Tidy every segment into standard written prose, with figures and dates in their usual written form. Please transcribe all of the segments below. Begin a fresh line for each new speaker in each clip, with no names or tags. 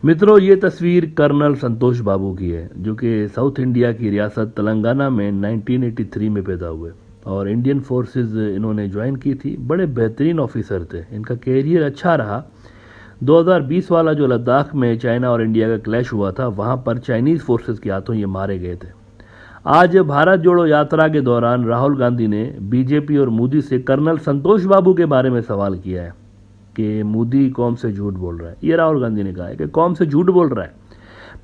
मित्रों, ये तस्वीर कर्नल संतोष बाबू की है, जो कि साउथ इंडिया की रियासत तेलंगाना में 1983 में पैदा हुए और इंडियन फोर्सेस इन्होंने ज्वाइन की थी। बड़े बेहतरीन ऑफिसर थे, इनका कैरियर अच्छा रहा। 2020 वाला जो लद्दाख में चाइना और इंडिया का क्लैश हुआ था, वहाँ पर चाइनीज़ फोर्सेस के हाथों ये मारे गए थे। आज भारत जोड़ो यात्रा के दौरान राहुल गांधी ने बीजेपी और मोदी से कर्नल संतोष बाबू के बारे में सवाल किया है कि मोदी कौम से झूठ बोल रहा है। ये राहुल गांधी ने कहा है कि कौम से झूठ बोल रहा है।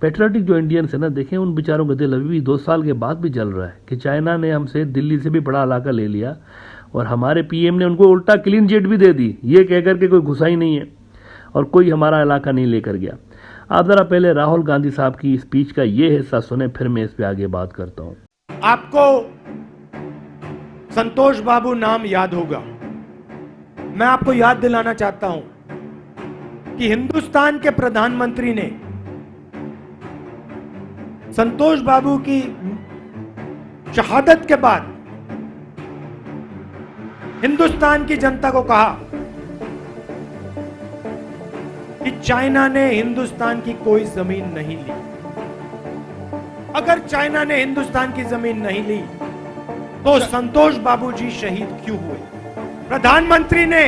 पेट्रियोटिक जो इंडियंस है ना, देखें उन बेचारों का दिल अभी भी 2 साल के बाद भी जल रहा है कि चाइना ने हमसे दिल्ली से भी बड़ा इलाका ले लिया और हमारे पीएम ने उनको उल्टा क्लीन चिट भी दे दी, ये कहकर के कोई घुसा ही नहीं है और कोई हमारा इलाका नहीं लेकर गया। आप जरा पहले राहुल गांधी साहब की स्पीच का ये हिस्सा सुने, फिर मैं इस पे आगे बात करता हूँ।
आपको संतोष बाबू नाम याद होगा। मैं आपको याद दिलाना चाहता हूं कि हिंदुस्तान के प्रधानमंत्री ने संतोष बाबू की शहादत के बाद हिंदुस्तान की जनता को कहा कि चाइना ने हिंदुस्तान की कोई जमीन नहीं ली। अगर चाइना ने हिंदुस्तान की जमीन नहीं ली तो संतोष बाबू जी शहीद क्यों हुए? प्रधानमंत्री ने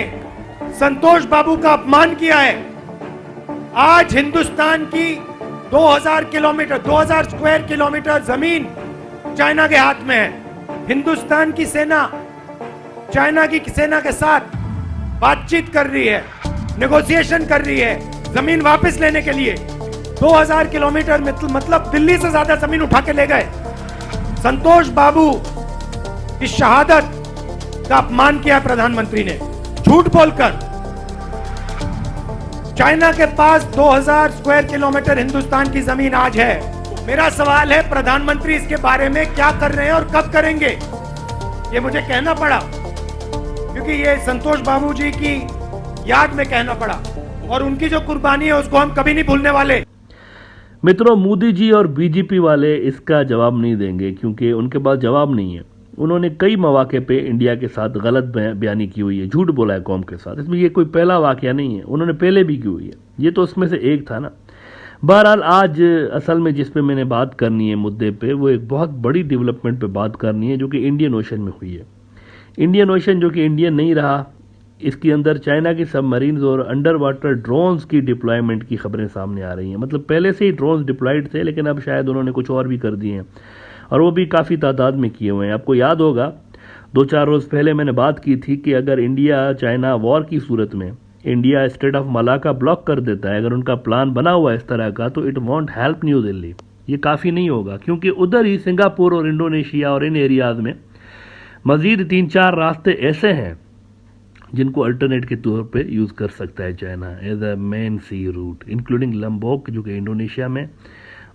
संतोष बाबू का अपमान किया है। आज हिंदुस्तान की 2000 स्क्वायर किलोमीटर जमीन चाइना के हाथ में है। हिंदुस्तान की सेना चाइना की सेना के साथ बातचीत कर रही है, नेगोशिएशन कर रही है जमीन वापस लेने के लिए। 2000 किलोमीटर मतलब दिल्ली से ज्यादा जमीन उठा के ले गए। संतोष बाबू की शहादत का अपमान किया प्रधानमंत्री ने झूठ बोलकर। चाइना के पास 2000 स्क्वायर किलोमीटर हिंदुस्तान की जमीन आज है। मेरा सवाल है, प्रधानमंत्री इसके बारे में क्या कर रहे हैं और कब करेंगे? ये मुझे कहना पड़ा क्योंकि ये संतोष बाबू जी की याद में कहना पड़ा और उनकी जो कुर्बानी है उसको हम कभी नहीं भूलने वाले।
मित्रों, मोदी जी और बीजेपी वाले इसका जवाब नहीं देंगे क्योंकि उनके पास जवाब नहीं है। उन्होंने कई मौके पे इंडिया के साथ गलत बयानी की हुई है, झूठ बोला है कौम के साथ। इसमें ये कोई पहला वाकया नहीं है, उन्होंने पहले भी की हुई है। ये तो उसमें से एक था ना। बहरहाल आज असल में जिस पे मैंने बात करनी है मुद्दे पे, वो एक बहुत बड़ी डेवलपमेंट पे बात करनी है जो कि इंडियन ओशन में हुई है। इंडियन ओशन जो कि इंडियन नहीं रहा, इसके अंदर चाइना की सबमरीन्स और अंडर वाटर ड्रोन्स की डिप्लॉयमेंट की खबरें सामने आ रही हैं। मतलब पहले से ही ड्रोन्स डिप्लॉयड थे, लेकिन अब शायद उन्होंने कुछ और भी कर दिए हैं और वो भी काफ़ी तादाद में किए हुए हैं। आपको याद होगा 2-4 रोज़ पहले मैंने बात की थी कि अगर इंडिया चाइना वॉर की सूरत में India straight of Malacca block कर देता है, अगर उनका प्लान बना हुआ है इस तरह का, तो it won't help new Delhi. ये काफ़ी नहीं होगा क्योंकि उधर ही सिंगापुर और इंडोनेशिया और इन एरियाज़ में मज़ीद 3-4 रास्ते ऐसे हैं जिनको अल्टरनेट के तौर पे यूज़ कर सकता है China as a main sea route, including Lombok जो कि इंडोनेशिया में,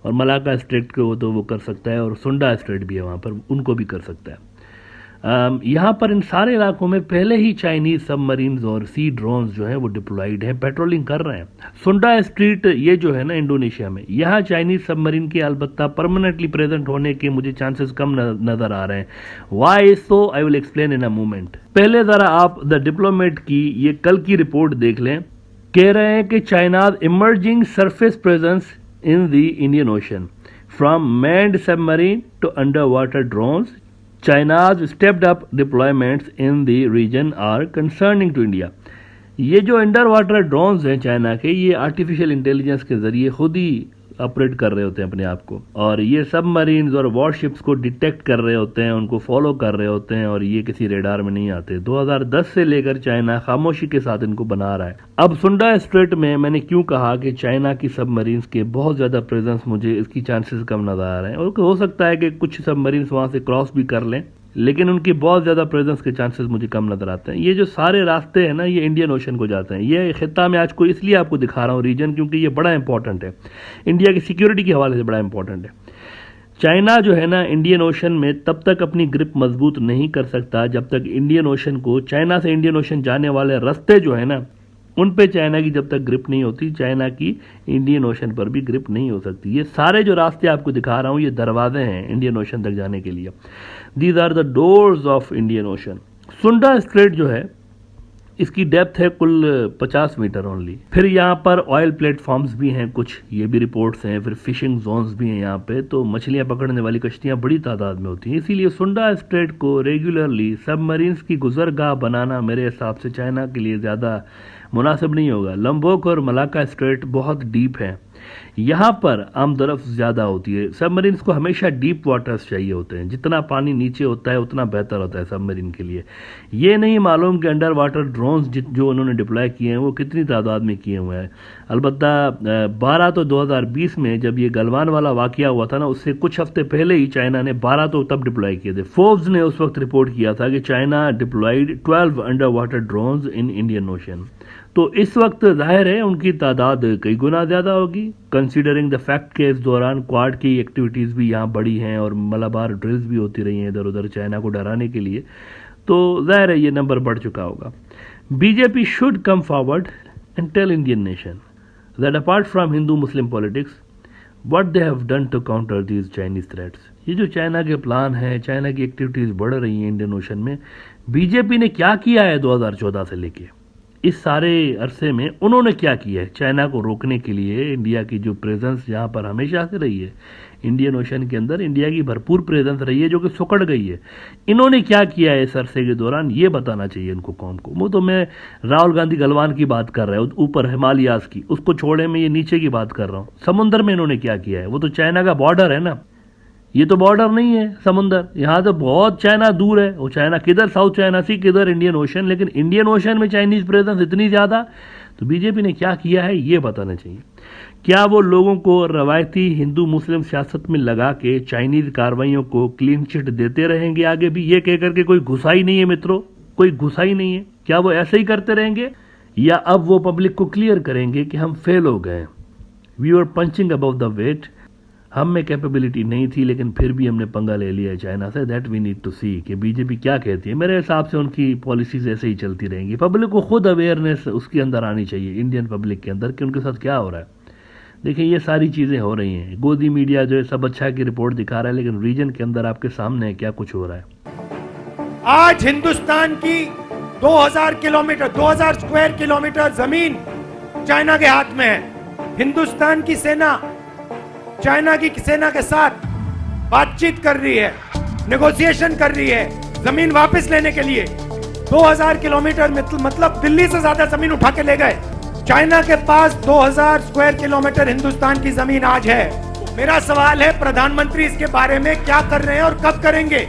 और मलाका स्ट्रेट को तो वो कर सकता है, और सुंडा स्ट्रेट भी है वहाँ पर, उनको भी कर सकता है। यहाँ पर इन सारे इलाकों में पहले ही चाइनीज सबमरीन्स और सी ड्रोन्स जो हैं वो डिप्लॉयड हैं, पेट्रोलिंग कर रहे हैं। सुंडा स्ट्रीट ये जो है ना इंडोनेशिया में, यहाँ चाइनीज सबमरीन के अलबत्ता परमानेंटली प्रेजेंट होने के मुझे चांसेस कम नजर आ रहे हैं। Why so, I will explain in a moment. पहले जरा आप द डिप्लोमेट की ये कल की रिपोर्ट देख लें। कह रहे हैं कि China's emerging surface presence in the Indian Ocean, from manned submarine to underwater drones, China's stepped up deployments in the region are concerning to India. ये जो अंडर वाटर ड्रोन्स हैं चाइना के, ये आर्टिफिशियल इंटेलिजेंस के जरिए खुद ही operate कर रहे होते हैं अपने आप को, और ये सबमरीन्स और वॉरशिप्स को डिटेक्ट कर रहे होते हैं, उनको फॉलो कर रहे होते हैं, और ये किसी रेडार में नहीं आते। 2010 से लेकर चाइना खामोशी के साथ इनको बना रहा है। अब सुंडा स्ट्रेट में मैंने क्यों कहा कि चाइना की सबमरीन्स के बहुत ज़्यादा प्रेजेंस, मुझे इसकी चांसेस कम नजर आ रहे हैं, और हो सकता है कि कुछ सबमरीन्स वहाँ से क्रॉस भी कर लें, लेकिन उनकी बहुत ज़्यादा प्रेजेंस के चांसेस मुझे कम नजर आते हैं। ये जो सारे रास्ते हैं ना, ये इंडियन ओशन को जाते हैं। ये खित्ता मैं आज को इसलिए आपको दिखा रहा हूँ रीजन, क्योंकि ये बड़ा इंपॉर्टेंट है, इंडिया की सिक्योरिटी के हवाले से बड़ा इंपॉर्टेंट है। चाइना जो है ना इंडियन ओशन में तब तक अपनी ग्रिप मजबूत नहीं कर सकता जब तक इंडियन ओशन को, चाइना से इंडियन ओशन जाने वाले रास्ते जो है ना, उन पे चाइना की जब तक ग्रिप नहीं होती, चाइना की इंडियन ओशन पर भी ग्रिप नहीं हो सकती। ये सारे जो रास्ते आपको दिखा रहा हूँ, ये दरवाजे हैं इंडियन ओशन तक जाने के लिए। These are the doors of Indian Ocean. Sunda strait जो है इसकी डेप्थ है कुल 50 मीटर ओनली। फिर यहाँ पर ऑयल प्लेटफॉर्म्स भी हैं कुछ, ये भी रिपोर्ट्स हैं। फिर फिशिंग जोन्स भी हैं यहाँ पे, तो मछलियाँ पकड़ने वाली कश्तियाँ बड़ी तादाद में होती हैं। इसीलिए सुंडा स्ट्रेट को रेगुलरली सबमरीन्स की गुजरगाह बनाना मेरे हिसाब से चाइना के लिए ज़्यादा मुनासिब नहीं होगा। लंबोक और मलाका स्ट्रेट बहुत डीप है, यहाँ पर आमदरफ्त ज़्यादा होती है। सबमरीन्स को हमेशा डीप वाटर्स चाहिए होते हैं, जितना पानी नीचे होता है उतना बेहतर होता है सबमरीन के लिए। ये नहीं मालूम कि अंडर वाटर ड्रोन्स जो उन्होंने डिप्लॉय किए हैं वो कितनी तादाद में किए हुए हैं। अलबत्ता 12 तो 2020 में जब ये गलवान वाला वाकया हुआ था ना, उससे कुछ हफ्ते पहले ही चाइना ने 12 तो तब डिप्लॉय किए थे। फोर्ब्स ने उस वक्त रिपोर्ट किया था कि China deployed 12 under water drones in Indian Ocean. तो इस वक्त जाहिर है उनकी तादाद कई गुना ज़्यादा होगी, कंसीडरिंग द फैक्ट के इस दौरान क्वाड की एक्टिविटीज़ भी यहाँ बड़ी हैं और मलाबार ड्रिल्स भी होती रही हैं इधर उधर चाइना को डराने के लिए। तो जाहिर है ये नंबर बढ़ चुका होगा। BJP should come forward and tell Indian nation that apart from Hindu Muslim politics what they have done to counter these Chinese threats. ये जो चाइना के प्लान हैं, चाइना की एक्टिविटीज़ बढ़ रही हैं इंडियन ओशन में, बीजेपी ने क्या किया है 2014 से लेके इस सारे अरसे में? उन्होंने क्या किया है चाइना को रोकने के लिए? इंडिया की जो प्रेजेंस यहाँ पर हमेशा से रही है इंडियन ओशन के अंदर, इंडिया की भरपूर प्रेजेंस रही है जो कि सुकड़ गई है। इन्होंने क्या किया है इस अरसे के दौरान, ये बताना चाहिए इनको कौम को। वो तो मैं राहुल गांधी गलवान की बात कर रहा हूँ, ऊपर हिमालयास की, उसको छोड़े मैं ये नीचे की बात कर रहा हूँ। समुद्र में इन्होंने क्या किया है? वो तो चाइना का बॉर्डर है ना, ये तो बॉर्डर नहीं है समुंदर। यहाँ तो बहुत चाइना दूर है। वो चाइना किधर, साउथ चाइना सी, किधर इंडियन ओशन। लेकिन इंडियन ओशन में चाइनीज प्रेजेंस इतनी ज़्यादा, तो बीजेपी ने क्या किया है ये बताना चाहिए। क्या वो लोगों को रवायती हिंदू मुस्लिम सियासत में लगा के चाइनीज कार्रवाइयों को क्लीन चिट देते रहेंगे आगे भी, ये कह करके कोई घुसाई नहीं है मित्रों, कोई घुसाई नहीं है? क्या वो ऐसे ही करते रहेंगे, या अब वो पब्लिक को क्लियर करेंगे कि हम फेल हो गए, we are punching above the weight, हम में कैपेबिलिटी नहीं थी लेकिन फिर भी हमने पंगा ले लिया है चाइना से? दैट वी नीड टू सी कि बीजेपी क्या कहती है। मेरे हिसाब से उनकी पॉलिसीज ऐसे ही चलती रहेंगी। पब्लिक को खुद अवेयरनेस उसके अंदर आनी चाहिए, इंडियन पब्लिक के अंदर, कि उनके साथ क्या हो रहा है। देखिए ये सारी चीज़ें हो रही हैं, गोदी मीडिया जो है सब अच्छा की रिपोर्ट दिखा रहा है, लेकिन रीजन के अंदर आपके सामने क्या कुछ हो रहा है।
आज हिंदुस्तान की 2000 किलोमीटर 2000 स्क्वायर किलोमीटर जमीन चाइना के हाथ में है। हिंदुस्तान की सेना चाइना की सेना के साथ बातचीत कर रही है, नेगोशिएशन कर रही है जमीन वापस लेने के लिए। 2000 किलोमीटर मतलब दिल्ली से ज्यादा जमीन उठा के ले गए। चाइना के पास 2000 स्क्वायर किलोमीटर हिंदुस्तान की जमीन आज है। मेरा सवाल है प्रधानमंत्री इसके बारे में क्या कर रहे हैं और कब करेंगे?